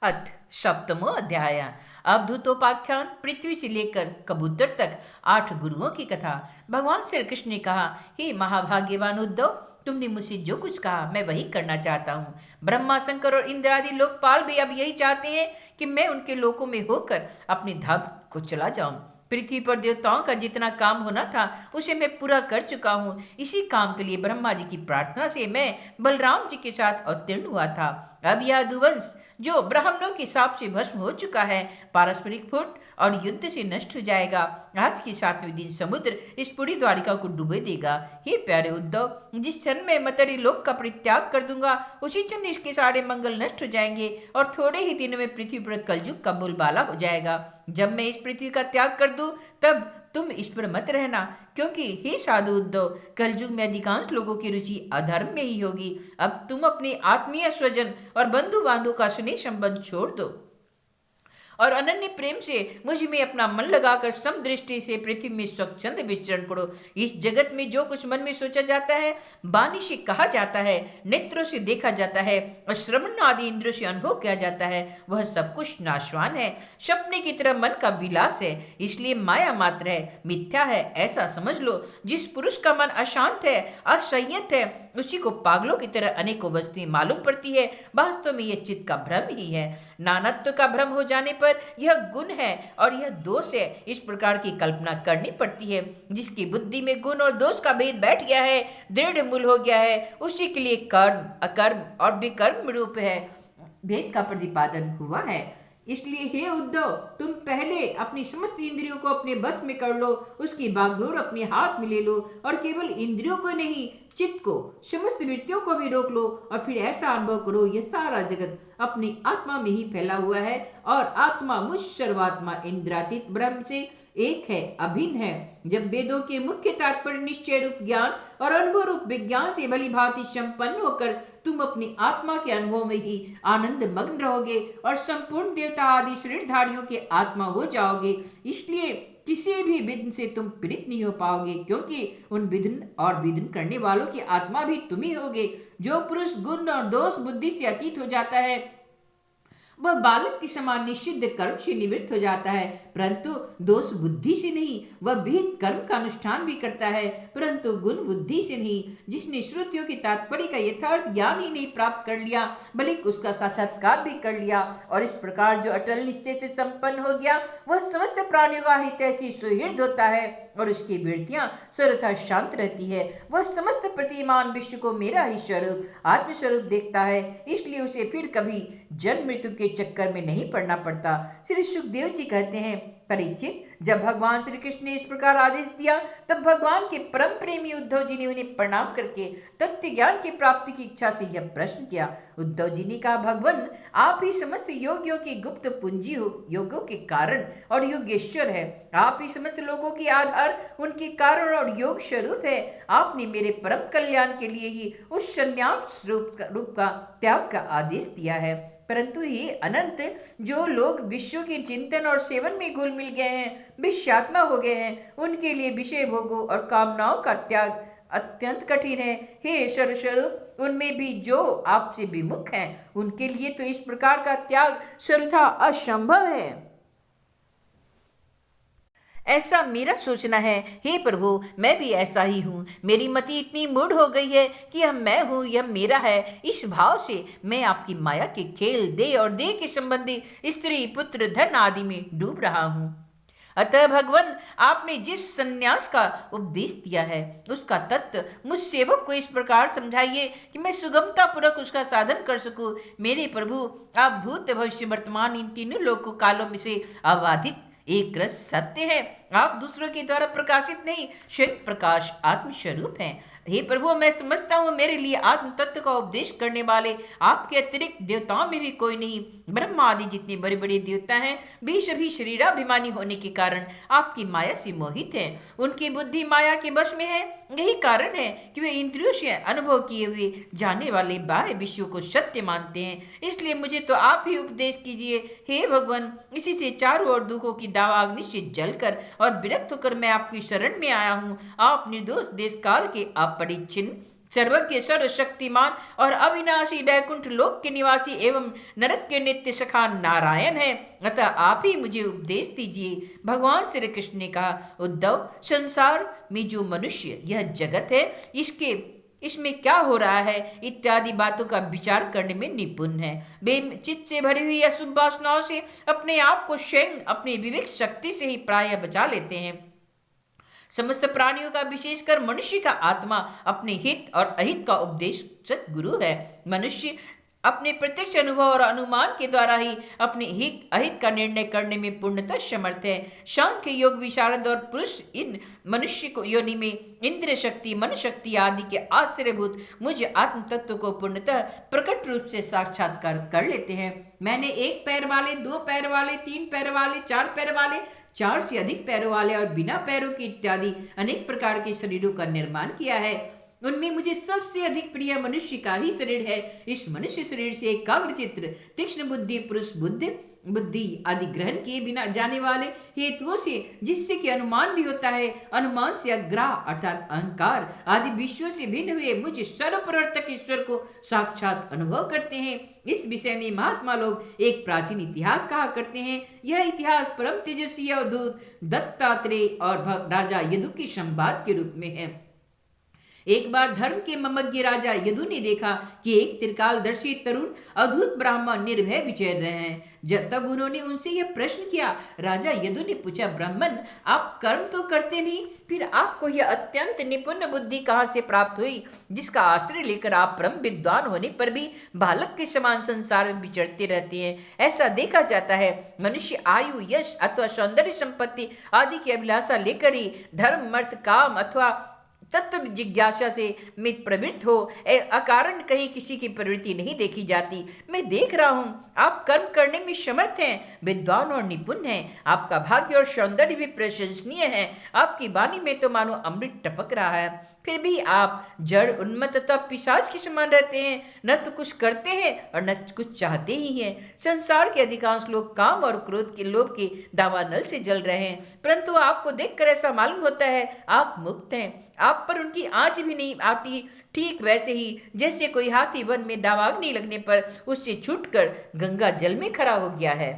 अथ सप्तमो अध्याय। अवधूतोपाख्यान। पृथ्वी से लेकर कबूतर तक 8 गुरुओं की कथा। भगवान श्री कृष्ण ने कहा, हे महाभाग्यवान उद्धव, तुमने मुझसे जो कुछ कहा मैं वही करना चाहता हूँ। ब्रह्मा, शंकर और इंद्र आदि लोकपाल भी अब यही चाहते हैं कि मैं उनके लोकों में होकर अपनी धाम को चला जाऊं। पृथ्वी पर देवताओं का जितना काम होना था उसे मैं पूरा कर चुका हूँ। इसी काम के लिए ब्रह्मा जी की प्रार्थना से मैं बलराम जी के साथ अवतीर्ण हुआ था। अब यह दुवंश जो ब्राह्मणों के शाप से भस्म हो चुका है, पारस्परिक फुट और युद्ध से नष्ट हो जाएगा। आज के 7वें दिन समुद्र इस पूरी द्वारिका को डुबे देगा। हे प्यारे उद्धव, जिस क्षण मैं मतरी लोक का परित्याग कर दूंगा उसी क्षण इसके सारे मंगल नष्ट हो जाएंगे और थोड़े ही दिनों में पृथ्वी पर कलयुग का बोलबाला हो जाएगा। जब मैं इस पृथ्वी का त्याग कर दूं तब तुम इस पर मत रहना, क्योंकि हे साधु उद्धव, कलयुग में अधिकांश लोगों की रुचि अधर्म में ही होगी। अब तुम अपने आत्मीय स्वजन और बंधु बांधव का स्नेह संबंध छोड़ दो और अनन्य प्रेम से मुझ में अपना मन लगाकर समदृष्टि से पृथ्वी में स्वच्छंद विचरण करो। इस जगत में जो कुछ मन में सोचा जाता है, वाणी से कहा जाता है, नेत्रों से देखा जाता है और श्रवण आदि इंद्रियों से अनुभव किया जाता है, वह सब कुछ नाशवान है, सपने की तरह मन का विलास है, इसलिए माया मात्र है, मिथ्या है, ऐसा समझ लो। जिस पुरुष का मन अशांत है, असंयत है, उसी को पागलों की तरह अनेकों वस्तुएं मालूम पड़ती है। वास्तव में यह चित्त का भ्रम ही है। नानत्व का भ्रम हो जाने पर यह गुण है और यह दोष है, इस प्रकार की कल्पना करनी पड़ती है। जिसकी बुद्धि में गुण और दोष का भेद बैठ गया है, दृढ़ मूल हो गया है, उसी के लिए कर्म, अकर्म और विकर्म रूप है भेद का प्रतिपादन हुआ है। इसलिए हे उद्धव, तुम पहले अपनी समस्त इंद्रियों को अपने बस में कर लो, उसकी बागडोर अपने हाथ में ले लो और केवल इंद्रियों को नहीं, चित्त को, समस्त वृत्तियों को भी रोक लो और फिर ऐसा अनुभव करो यह सारा जगत अपनी आत्मा में ही फैला हुआ है और आत्मा मुझ सर्वात्मा इंद्रातीत ब्रह्म से एक है, अभिन्न है। जब वेदों के मुख्य तात्पर्य निश्चय रूप ज्ञान और अनुभव रूप विज्ञान से भली भांति संपन्न होकर तुम अपनी आत्मा के अनुभव में ही आनंद मग्न रहोगे और संपूर्ण देवता आदि शरीरधारियों के आत्मा हो जाओगे। इसलिए किसी भी विघ्न से तुम पीड़ित नहीं हो पाओगे, क्योंकि उन विघ्न और विघ्न करने वालों की आत्मा भी तुम ही होगे। जो पुरुष गुण और दोष बुद्धि से अतीत हो जाता है वह बालक के समान निषिद्ध कर्म से निवृत्त हो जाता है, परंतु दोष बुद्धि से नहीं। वह विहित कर्म का अनुष्ठान भी करता है, परंतु गुण बुद्धि से नहीं। जिसने श्रुतियों की तात्पर्य का यथार्थ ज्ञान ही नहीं प्राप्त कर लिया, बल्कि उसका साक्षात्कार भी कर लिया और इस प्रकार जो अटल निश्चय से संपन्न हो गया, वह समस्त प्राणियों का हितैषी सुहृद होता है और उसकी वृत्तियां सर्वथा शांत रहती है। वह समस्त प्रतिमान विश्व को मेरा ही स्वरूप, आत्मस्वरूप देखता है, इसलिए उसे फिर कभी जन्म मृत्यु के चक्कर में नहीं पड़ना पड़ता। श्री सुखदेव जी कहते हैं, परीक्षित, जब भगवान श्री कृष्ण ने इस प्रकार आदेश दिया तब भगवान के परम प्रेमी उद्धव जी ने उन्हें प्रणाम करके तत्व ज्ञान की प्राप्ति की इच्छा से यह प्रश्न किया। उद्धव जी ने कहा, भगवान, आप ही समस्त योगियों की गुप्त पूंजी हो, योगों के कारण और योगेश्वर है। आप ही समस्त लोगों के आधार, उनके कारण और योग स्वरूप है। आपने मेरे परम कल्याण के लिए ही उस संन्यास रूप का त्याग का आदेश दिया है। परंतु ये अनंत, जो लोग विश्व के चिंतन और सेवन में घुल मिल गए हैं, विषयात्मा हो गए हैं, उनके लिए विषय भोगों और कामनाओं का त्याग अत्यंत कठिन है। हे सर्वस्वरूप, उनमें भी जो आपसे विमुख हैं, उनके लिए तो इस प्रकार का त्याग सर्वथा असंभव है। ऐसा मेरा सोचना है। हे प्रभु, मैं भी ऐसा ही हूँ। मेरी मति इतनी मूढ़ हो गई है कि यह मैं हूँ, यह मेरा है। इस भाव से मैं आपकी माया के खेल, देह और देह के संबंधी स्त्री, पुत्र, धन आदि में डूब रहा हूँ। अतः भगवान, आपने जिस संन्यास का उपदेश दिया है उसका तत्व मुझ सेवक को इस प्रकार समझाइए कि मैं सुगमता पूर्वक उसका साधन कर सकूं। मेरे प्रभु, आप भूत, भविष्य, वर्तमान इन तीनों लोक कालों में से अबाधित एक रस सत्य है। आप दूसरों के द्वारा प्रकाशित नहीं, स्वयं प्रकाश आत्म स्वरूप हैं। हे प्रभु, मैं समझता हूँ मेरे लिए आत्म तत्व का उपदेश करने वाले आपके अतिरिक्त देवताओं में भी कोई नहीं। ब्रह्मा आदि जितने बड़े बड़े देवता हैं, वे सभी शरीराभिमानी होने के कारण आपकी माया से मोहित हैं। उनकी बुद्धि माया के वश में है। यही कारण है कि वे इंद्रियों से अनुभव किए हुए जाने वाले बाह्य विश्व को सत्य मानते हैं। इसलिए मुझे तो आप ही उपदेश कीजिए। हे भगवान, इसी से चारों ओर दुखों की दावाग्नि से जलकर और विरक्त होकर मैं आपकी शरण में आया हूँ। आप निर्दोष देश काल के अपरिच्छिन्न सर्वज्ञ सर्वशक्तिमान और अविनाशी वैकुंठ लोक के निवासी एवं नरक के नित्य सखा नारायण है, अतः आप ही मुझे उपदेश दीजिए। भगवान श्री कृष्ण ने कहा, उद्धव, संसार में जो मनुष्य यह जगत है, इसमें क्या हो रहा है इत्यादि बातों का विचार करने में निपुण है। वे चित्त से भरी हुई अशुभ वासनाओं से अपने आप को स्वयं अपनी विवेक शक्ति से ही प्रायः बचा लेते हैं। समस्त प्राणियों का, विशेषकर मनुष्य का आत्मा अपने हित और अहित का उपदेशक गुरु है। मनुष्य अपने प्रत्यक्ष अनुभव और अनुमान के द्वारा ही अपने हित अहित का निर्णय करने में पूर्णतः समर्थ है। सांख्य योग विशारद और पुरुष इन मनुष्य को योनि में इंद्र शक्ति, मन शक्ति आदि के आश्रयभूत मुझ आत्म तत्व को पूर्णतः प्रकट रूप से साक्षात्कार कर लेते हैं। मैंने 1 पैर वाले, 2 पैर वाले, 3 पैर वाले, 4 पैर वाले, 4 से अधिक पैरों वाले और बिना पैरों के इत्यादि अनेक प्रकार के शरीरों का निर्माण किया है। उनमें मुझे सबसे अधिक प्रिय मनुष्य का ही शरीर है। इस मनुष्य शरीर से एकाग्र चित्र, तीक्ष्ण बुद्धि, पुरुष बुद्धि आदि ग्रहण किए बिना जाने वाले हेतुओं से, जिससे कि अनुमान भी होता है, अनुमान से अग्रह अर्थात अहंकार आदि विषयों से भिन्न हुए मुझे सर्वप्रवर्तक ईश्वर को साक्षात अनुभव करते हैं। इस विषय में महात्मा लोग एक प्राचीन इतिहास कहा करते हैं। यह इतिहास परम तेजस्वी अवधूत दत्तात्रेय और राजा यदु के संवाद के रूप में है। एक बार धर्म के ममज्ञ राजा यदु ने देखा कि एक त्रिकालदर्शी तरुण अद्भुत ब्राह्मण निर्भय विचर रहे हैं। तब उन्होंने उनसे यह प्रश्न किया। राजा यदु ने पूछा, ब्राह्मण, आप कर्म तो करते नहीं, फिर आपको यह अत्यंत निपुण बुद्धि कहाँ से प्राप्त हुई, जिसका आश्रय लेकर आप परम विद्वान होने पर भी बालक के समान संसार में विचरते रहते हैं। ऐसा देखा जाता है मनुष्य आयु, यश अथवा सौंदर्य संपत्ति आदि की अभिलाषा लेकर ही धर्म, अर्थ, काम अथवा तत्व जिज्ञासा से में प्रवृत्त हो, अकारण कहीं किसी की प्रवृत्ति नहीं देखी जाती। मैं देख रहा हूँ आप कर्म करने में समर्थ हैं, विद्वान और निपुण हैं। आपका भाग्य और सौंदर्य भी प्रशंसनीय है। आपकी वाणी में तो मानो अमृत टपक रहा है, फिर भी आप जड़, उन्मत्त तथा पिशाच के समान रहते हैं। न तो कुछ करते हैं और न कुछ चाहते ही हैं। संसार के अधिकांश लोग काम और क्रोध के लोभ के दावानल से जल रहे हैं, परंतु आपको देखकर ऐसा मालूम होता है आप मुक्त हैं। आप पर उनकी आंच भी नहीं आती, ठीक वैसे ही जैसे कोई हाथी वन में दावाग्नि लगने पर उससे छूटकर गंगा जल में खड़ा हो गया है।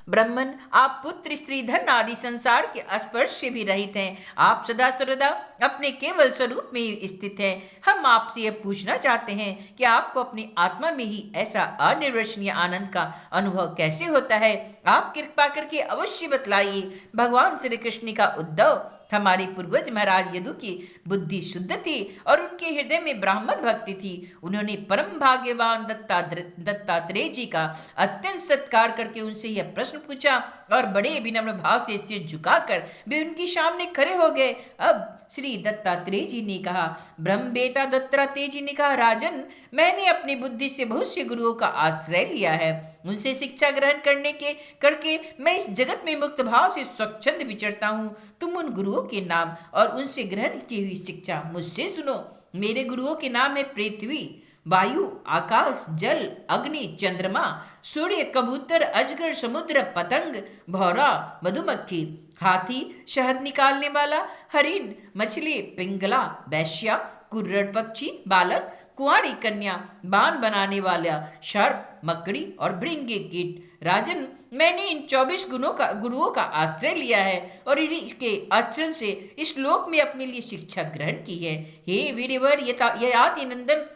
ब्राह्मण, आप पुत्र, स्त्री, धन आदि संसार के स्पर्श से भी रहित हैं। आप सदा सर्वदा अपने केवल स्वरूप में ही स्थित हैं। हम आपसे यह पूछना चाहते हैं कि आपको अपनी आत्मा में ही ऐसा अनिर्वचनीय आनंद का अनुभव कैसे होता है? आप कृपा करके अवश्य बतलाइए। भगवान श्री कृष्ण का, उद्धव, हमारे पूर्वज महाराज यदु की बुद्धि शुद्ध थी और उनके हृदय में ब्राह्मण भक्ति थी। उन्होंने परम भाग्यवान दत्तात्रेय जी का अत्यंत सत्कार करके उनसे यह प्रश्न पूछा और बड़े विनम्र भाव से सिर झुकाकर वे उनके सामने खड़े हो गए। अब श्री दत्तात्रेय जी ने कहा, ब्रह्म बेटा दत्तात्रेय जी ने कहा, राजन, मैंने अपनी बुद्धि से बहुत से गुरुओं का आश्रय लिया है। उनसे शिक्षा ग्रहण करके मैं इस जगत में मुक्त भाव से स्वच्छंद विचरता हूँ। तुम उन गुरुओं के नाम और उनसे ग्रहण की हुई शिक्षा मुझसे सुनो। मेरे गुरुओं के नाम है पृथ्वी, वायु, आकाश, जल, अग्नि, चंद्रमा, सूर्य, कबूतर, अजगर, समुद्र, पतंग, भौरा, मधुमक्खी, हाथी, शहद निकालने वाला, हरिण, मछली, पिंगला, वैश्या, कुर्रड़ पक्षी, बालक, कुंवारी कन्या, बाण बनाने वाला, सर्प, मकड़ी और भृंगी कीट। राजन, मैंने इन 24 गुरुओं का आश्रय लिया है और इनके आचरण से इस लोक में अपने लिए शिक्षा ग्रहण की है। हे वीरवर ययाति नंदन,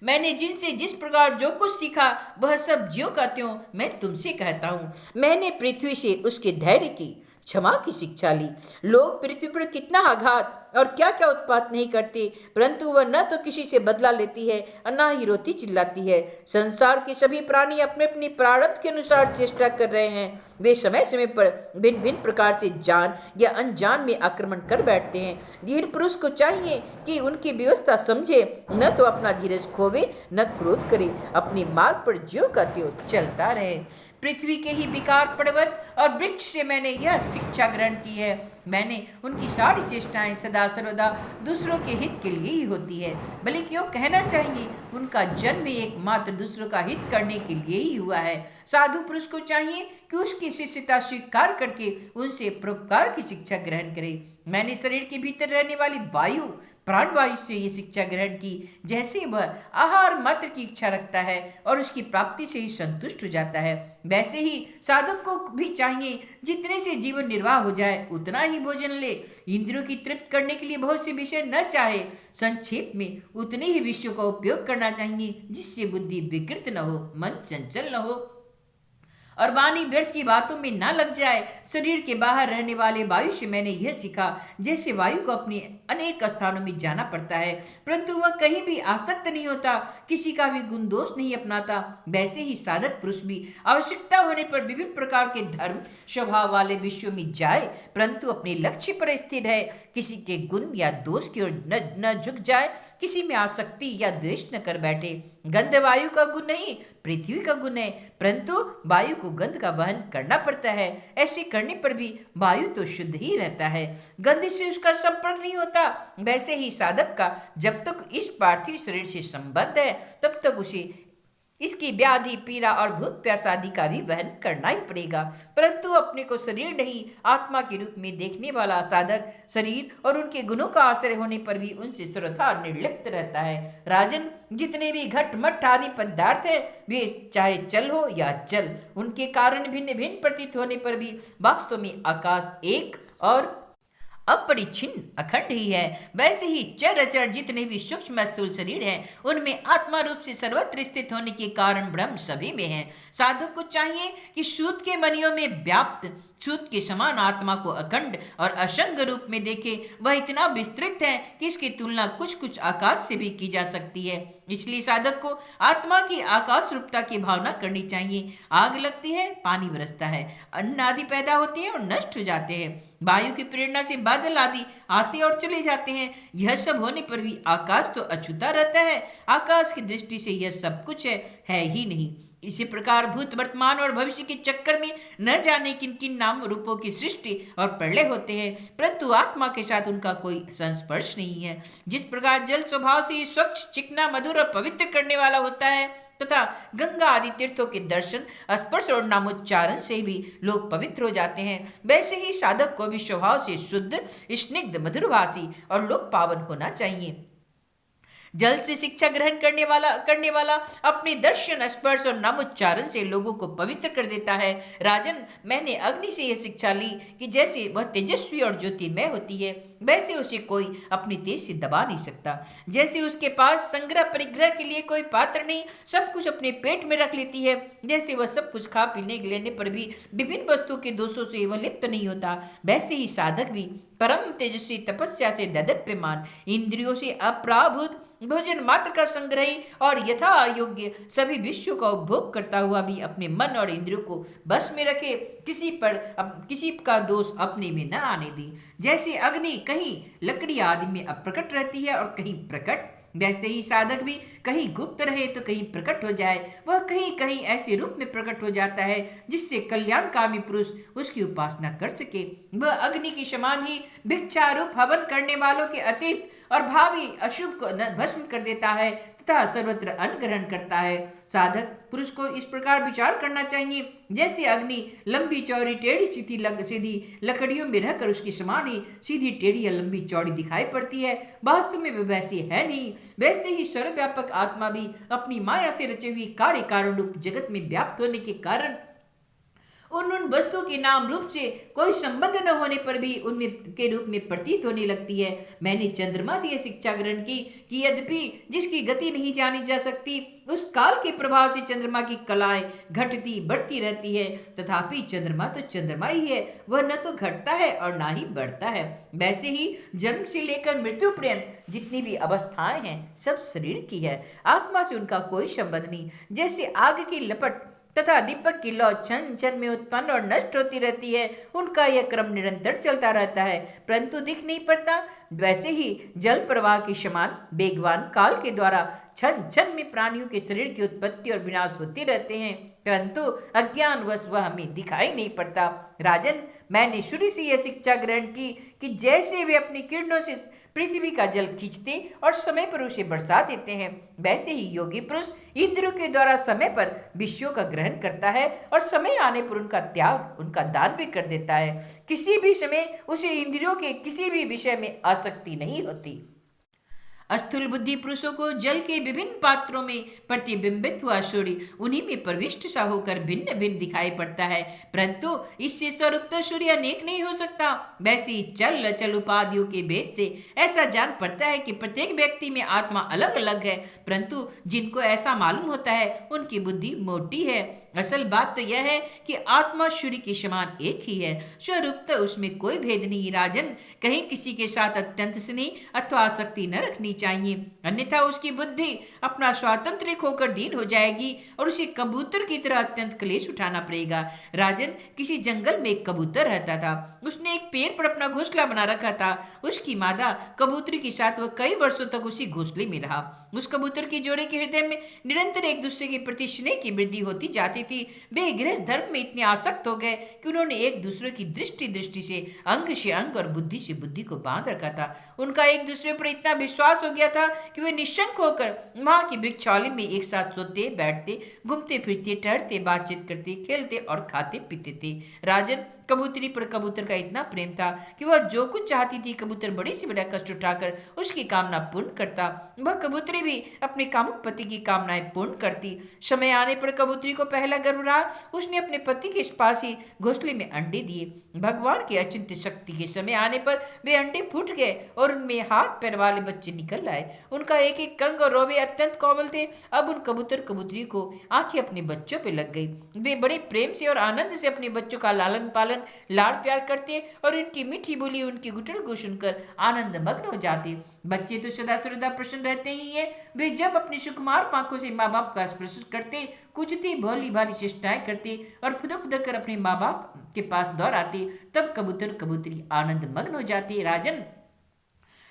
मैंने जिनसे जिस प्रकार जो कुछ सीखा वह सब ज्यों का त्यों मैं तुमसे कहता हूँ। मैंने पृथ्वी से उसके धैर्य की, क्षमा की शिक्षा ली। लोग पृथ्वी पर कितना आघात और क्या क्या उत्पात नहीं करते, परंतु वह न तो किसी से बदला लेती है और न ही रोती चिल्लाती है। संसार के सभी प्राणी अपने अपनी प्रारब्ध के अनुसार चेष्टा कर रहे हैं। वे समय समय पर भिन्न भिन्न प्रकार से जान या अनजान में आक्रमण कर बैठते हैं। धीर पुरुष को चाहिए कि उनकी व्यवस्था समझे, न तो अपना धीरज खोवे न क्रोध करे, अपने मार्ग पर ज्यों का त्यों चलता रहे। पृथ्वी के ही विकार पर्वत और वृक्ष से मैंने यह शिक्षा ग्रहण की है। मैंने उनकी सारी चेष्टाएं सदा सर्वदा दूसरों के हित के लिए ही होती है, भले क्यों कहना चाहिए उनका जन्म एकमात्र दूसरों का हित करने के लिए ही हुआ है। साधु पुरुष को चाहिए कि उसकी शिष्यता स्वीकार करके उनसे परोपकार की शिक्षा ग्रहण करे। मैंने शरीर के भीतर रहने वाली वायु, प्राणवायु से ये शिक्षा ग्रहण की, जैसे वह आहार मात्र की इच्छा रखता है और उसकी प्राप्ति से ही संतुष्ट हो जाता है, वैसे ही साधक को भी चाहिए जितने से जीवन निर्वाह हो जाए उतना ही भोजन ले। इंद्रियों की तृप्त करने के लिए बहुत से विषय न चाहे, संक्षेप में उतने ही विषयों का उपयोग करना चाहिए जिससे बुद्धि विकृत न हो, मन चंचल न हो और वाणी व्यर्थ की बातों में ना लग जाए। शरीर के बाहर रहने वाले वायु से मैंने यह सीखा, जैसे वायु को अपने अनेक स्थानों में जाना पड़ता है परंतु वह कहीं भी आसक्त नहीं होता, किसी का भी गुण दोष नहीं अपनाता, वैसे ही साधक पुरुष भी आवश्यकता होने पर विभिन्न प्रकार के धर्म स्वभाव वाले विषयों में जाए परंतु अपने लक्ष्य पर स्थिर है, किसी के गुण या दोष की ओर न झुक जाए, किसी में आसक्ति या द्वेष न कर बैठे। गंध वायु का गुण नहीं, पृथ्वी का गुण है, परंतु वायु को गंध का वहन करना पड़ता है। ऐसे करने पर भी वायु तो शुद्ध ही रहता है, गंध से उसका संपर्क नहीं होता। वैसे ही साधक का जब तक इस पार्थिव शरीर से संबंध है तब तक उसे इसकी व्याधि पीड़ा और भूख प्यास आदि का भी वहन करना ही पड़ेगा, परंतु अपने को शरीर नहीं आत्मा के रूप में देखने वाला साधक शरीर और उनके गुणों का आश्रय होने पर भी उनसे सर्वथा निर्लिप्त रहता है। राजन, जितने भी घट मठ आदि पदार्थ है वे चाहे चल हो या चल, उनके कारण भिन्न भिन्न प्रतीत होने पर भी वास्तव में आकाश एक और अपरिच्छिन्न अखंड ही है। वैसे ही चर अचर जितने भी सूक्ष्म स्थूल शरीर हैं उनमें आत्मा रूप से सर्वत्र स्थित होने के कारण ब्रह्म सभी में है। साधक को चाहिए कि सूत के मणियों में व्याप्त सूत के समान आत्मा को अखंड और असंग रूप में देखे। वह इतना विस्तृत है कि इसकी तुलना कुछ कुछ आकाश से भी की जा सकती है। इसलिए साधक को आत्मा की आकाश रूपता की भावना करनी चाहिए। आग लगती है, पानी बरसता है, अन्न आदि पैदा होते हैं और नष्ट हो जाते हैं, वायु की प्रेरणा से बादल आदि आते और चले जाते हैं। यह सब होने पर भी आकाश तो अछूता रहता है। आकाश की दृष्टि से यह सब कुछ है ही नहीं। इसी प्रकार भूत वर्तमान और भविष्य के चक्कर में न जाने किन किन नाम रूपों की सृष्टि और प्रलय होते हैं, परंतु आत्मा के साथ उनका कोई संस्पर्श नहीं है। जिस प्रकार जल स्वभाव से स्वच्छ, चिकना, मधुर और पवित्र करने वाला होता है तथा गंगा आदि तीर्थों के दर्शन, स्पर्श और नामोच्चारण से भी लोग पवित्र हो जाते हैं, वैसे ही साधक को भी स्वभाव से शुद्ध, स्निग्ध, मधुरभाषी और लोक पावन होना चाहिए। जल से शिक्षा ग्रहण करने वाला अपने दर्शन, स्पर्श और नामोच्चारण से लोगों को पवित्र कर देता है। राजन, मैंने अग्नि से यह शिक्षा ली कि जैसे वह तेजस्वी और ज्योतिमय होती है वैसे उसे कोई अपनी तेज से दबा नहीं सकता। जैसे उसके पास संग्रह परिग्रह के लिए कोई पात्र नहीं, सब कुछ अपने पेट में रख लेती है, जैसे वह सब कुछ खा पीने लेने पर भी विभिन्न वस्तुओं के दोषों से वह लिप्त नहीं होता, वैसे ही साधक भी परम तेजस्वी तपस्या से ददप्यमान, इंद्रियों से अपराभूत, भोजन मात्र का संग्रही और यथा योग्य सभी विषयों का उपभोग करता हुआ भी अपने मन और इंद्रियों को बस में रखे, किसी का दोष अपने में न आने दे। जैसे अग्नि कहीं लकड़ी आदि में अप्रकट रहती है और कहीं प्रकट, वैसे ही साधक भी कहीं गुप्त रहे तो कहीं प्रकट हो जाए। वह कहीं कहीं ऐसे रूप में प्रकट हो जाता है जिससे कल्याणकामी पुरुष उसकी उपासना कर सके। वह अग्नि के समान ही भिक्षारूप हवन करने वालों के अतीत और भावी अशुभ को भस्म कर देता है तथा सर्वत्र अन्न ग्रहण करता है। साधक पुरुष को इस प्रकार विचार करना चाहिए, जैसे अग्नि लंबी चौड़ी टेढ़ी सीधी लकड़ियों में रहकर उसकी समान ही सीधी टेढ़ी या लंबी चौड़ी दिखाई पड़ती है, वास्तव में वह वैसी है नहीं। वैसे ही सर्वव्यापक आत्मा भी अपनी माया से रचे हुई कार्य कारण रूप जगत में व्याप्त होने के कारण उन वस्तुओं के नाम रूप से कोई संबंध न होने पर भी उनमें के रूप में प्रतीत होने लगती है। मैंने चंद्रमा से यह शिक्षा ग्रहण की कि यद्यपि जिसकी गति नहीं जानी जा सकती उस काल के प्रभाव से चंद्रमा की कलाएं घटती बढ़ती रहती है, तथापि चंद्रमा तो चंद्रमा ही है, वह न तो घटता है और ना ही बढ़ता है। वैसे ही जन्म से लेकर मृत्यु पर्यंत जितनी भी अवस्थाएं हैं सब शरीर की है, आत्मा से उनका कोई संबंध नहीं। जैसे आग की लपट तथा दीपक की लौ क्षण क्षण में उत्पन्न और नष्ट होती रहती है, उनका यह क्रम निरंतर चलता रहता है परंतु दिख नहीं पड़ता, वैसे ही जल प्रवाह के समान वेगवान काल के द्वारा क्षण क्षण में प्राणियों के शरीर की उत्पत्ति और विनाश होते रहते हैं, परंतु अज्ञानवश वह हमें दिखाई नहीं पड़ता। राजन, मैंने शुरू से यह शिक्षा ग्रहण की कि जैसे वे अपनी किरणों से पृथ्वी का जल खींचते और समय पर उसे बरसा देते हैं, वैसे ही योगी पुरुष इंद्रियों के द्वारा समय पर विषयों का ग्रहण करता है और समय आने पर उनका त्याग, उनका दान भी कर देता है। किसी भी समय उसे इंद्रियों के किसी भी विषय में आसक्ति नहीं होती। स्थूल बुद्धि पुरुषों को जल के विभिन्न पात्रों में प्रतिबिंबित हुआ सूर्य उन्हीं में प्रविष्ट सा होकर भिन्न भिन्न दिखाई पड़ता है, परंतु इससे स्वरूप तो सूर्य अनेक नहीं हो सकता। वैसे ही चल अचल उपाधियों के भेद से ऐसा जान पड़ता है कि प्रत्येक व्यक्ति में आत्मा अलग अलग है, परंतु जिनको ऐसा मालूम होता है उनकी बुद्धि मोटी है। असल बात तो यह है कि आत्मा सूर्य के समान एक ही है, स्वरूप तो उसमें कोई भेद नहीं। राजन, कहीं किसी के साथ अत्यंत स्नेह अथवा आसक्ति न रखनी चाहिए, अन्यथा उसकी बुद्धि अपना स्वातंत्र खोकर दीन हो जाएगी और उसे कबूतर की तरह अत्यंत क्लेश उठाना पड़ेगा। राजन, किसी जंगल में एक कबूतर रहता था। उसने एक पेड़ पर अपना घोंसला बना रखा था। उसकी मादा कबूतरी के साथ वह कई वर्षों तक उसी घोंसले में रहा। उस कबूतर के जोड़े के हृदय में निरंतर एक दूसरे के प्रति स्नेह की वृद्धि होती जाती थी। वे गृहस्थ धर्म में इतने आसक्त हो गए कि उन्होंने एक दूसरे की दृष्टि से अंग से अंग और बुद्धि से बुद्धि को बांध रखा था। उनका एक दूसरे पर इतना विश्वास हो गया था कि वे निशंक होकर वहां की वृक्षावली में एक साथ सोते, बैठते, घूमते फिरते, टहलते, बातचीत करते, खेलते और खाते पीते थे। राजन, कबूतरी पर कबूतर का इतना प्रेम था कि वह जो कुछ चाहती थी कबूतर बड़े से बड़ा कष्ट उठाकर उसकी कामना पूर्ण करता। वह कबूतरी भी अपने कामुक पति की कामनाएं पूर्ण करती। समय आने पर कबूतरी को पहला गर्व रहा। उसने अपने पति के पास ही घोंसले में अंडे दिए। भगवान की अचिंत्य शक्ति के समय आने पर वे अंडे फूट गए और उनमें हाथ पैर वाले बच्चे निकल आए। उनका एक एक कंग और रोवे अत्यंत कोमल थे। अब उन कबूतर कबूतरी को आंखें अपने बच्चों पे लग गई। वे बड़े प्रेम से और आनंद से अपने बच्चों का लालन पालन, लाड़ प्यार करते और इनकी मीठी बोली, उनकी गुटल को सुनकर आनंद मग्न हो जाते। बच्चे तो सदा सर्वदा प्रसन्न रहते ही है। वे जब अपनी सुकुमार पांखों से माँ बाप का स्पर्श करते, कुछ भोली भाली चेष्टाएं करते और फुदक फुदक कर अपने माँ बाप के पास दौड़ आते, तब कबूतर कबूतरी आनंद मग्न हो जाती। राजन,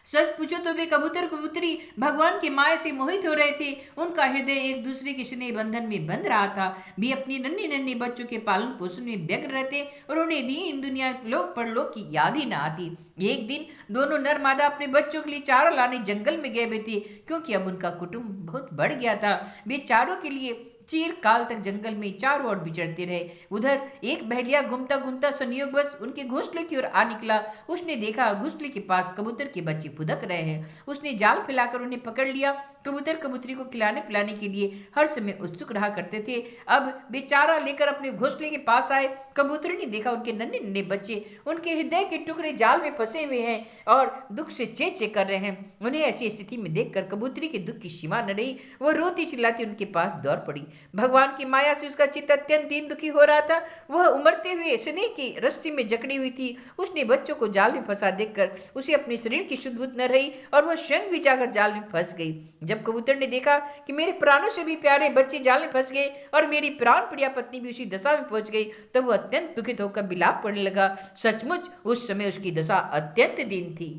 सच पूछो तो वे कबूतर कबूतरी भगवान की माया से मोहित हो रहे थे। उनका हृदय एक दूसरे के स्नेह बंधन में बंध रहा था। भी अपनी नन्ही नन्ही बच्चों के पालन पोषण में व्यग्र रहते और उन्हें दीन दुनिया लोक परलोक की याद ही न आती। एक दिन दोनों नर मादा अपने बच्चों के लिए चारा लाने जंगल में गए हुए थे, क्योंकि अब उनका कुटुंब बहुत बढ़ गया था। वे चारों के लिए चीर काल तक जंगल में चारों ओर विचरते रहे। उधर एक बहेलिया घूमता घूमता संयोगवश उनके घोंसले की ओर आ निकला। उसने देखा घोंसले के पास कबूतर के बच्चे फुदक रहे हैं। उसने जाल फैलाकर उन्हें पकड़ लिया। कबूतर कबूतरी को खिलाने पिलाने के लिए हर समय उत्सुक रहा करते थे। अब वे चारा लेकर अपने घोंसले के पास आए। कबूतरी ने देखा उनके नन्हे नन्हे बच्चे उनके हृदय के टुकड़े जाल में फंसे हुए हैं और दुख से चे चे कर रहे हैं। उन्हें ऐसी स्थिति में देखकर कबूतरी के दुख की सीमा न रही। वह रोती चिल्लाती उनके पास दौड़ पड़ी। भगवान की माया से उसका चित्त अत्यंत दीन दुखी हो रहा था। वह उमड़ते हुए स्नेह की रस्सी में जकड़ी हुई थी। उसने बच्चों को जाल में फंसा देखकर उसे अपने शरीर की शुद्ध बुद्ध न रही और वह स्वयं भी जाकर जाल में फंस गई। जब कबूतर ने देखा कि मेरे प्राणों से भी प्यारे बच्चे जाल में फंस गए और मेरी प्राण प्रिया पत्नी भी उसी दशा में पहुंच गई, तब वह अत्यंत दुखित होकर विलाप पड़ने लगा। सचमुच उस समय उसकी दशा अत्यंत दीन थी।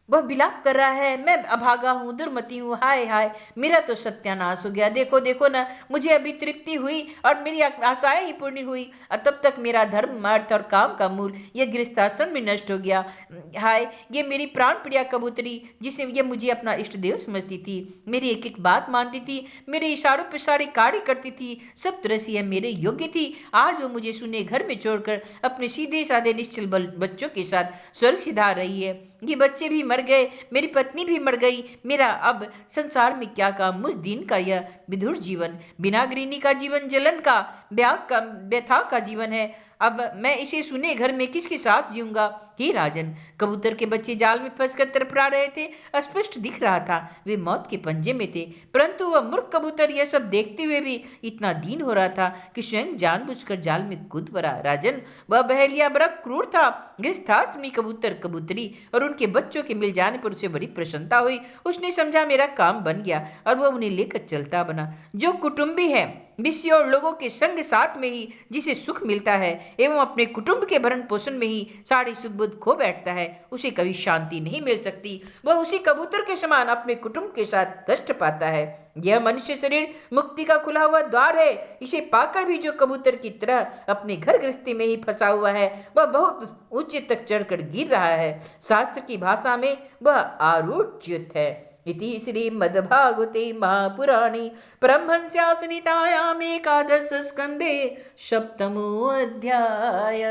वह विलाप कर रहा है, मैं अभागा हूँ, दुर्मति हूँ, हाय हाय, मेरा तो सत्यानाश हो गया। देखो देखो ना, मुझे अभी तृप्ति हुई और मेरी आशाएं ही पूर्ण हुई, और तब तक मेरा धर्म, अर्थ और काम का मूल यह गृहस्थाश्रम में नष्ट हो गया। हाय, ये मेरी प्राण प्रिया कबूतरी, जिसे ये मुझे अपना इष्ट देव समझती थी, मेरी एक एक बात मानती थी, मेरे इशारों पर सारे कार्य करती थी, सब तरह से यह मेरे योग्य थी। आज वो मुझे सुने घर में छोड़कर अपने सीधे साधे निश्चल बच्चों के साथ स्वर्ग सिधा रही है। ये बच्चे भी मर गए, मेरी पत्नी भी मर गई, मेरा अब संसार में क्या काम। मुझ दिन का यह विधुर जीवन, बिना गृहिणी का जीवन जलन का, ब्याग का, व्यथा का जीवन है। अब मैं इसे सुने घर में किसके साथ जीऊंगा। हे राजन, कबूतर के बच्चे जाल में फंसकर तड़फड़ा रहे थे। स्पष्ट दिख रहा था वे मौत के पंजे में थे, परंतु वह मूर्ख कबूतर यह सब देखते हुए भी इतना दीन हो रहा था कि स्वयं जानबूझकर जाल में कूद पड़ा। राजन, वह बहेलिया बड़ा क्रूर था। गृहस्थाश्रमी कबूतर कबूतरी और उनके बच्चों के मिल जाने पर उसे बड़ी प्रसन्नता हुई। उसने समझा मेरा काम बन गया और वह उन्हें लेकर चलता बना। जो कुटुंबी है, विषय और लोगों के संग साथ में ही जिसे सुख मिलता है एवं अपने कुटुंब के भरण पोषण में ही सारी सुख बुद्ध खो बैठता है, उसे कभी शांति नहीं मिल सकती। वह उसी कबूतर के समान अपने कुटुंब के साथ कष्ट पाता है। यह मनुष्य शरीर मुक्ति का खुला हुआ द्वार है। इसे पाकर भी जो कबूतर की तरह अपने घर गृहस्थी में ही फंसा हुआ है, वह बहुत ऊंचे तक चढ़कर गिर रहा है। शास्त्र की भाषा में वह आरूढ़ है। इति श्रीमद्भागवते महापुराणे परमहंस्यासनितायाम् एकादश स्कन्धे सप्तमो अध्याय।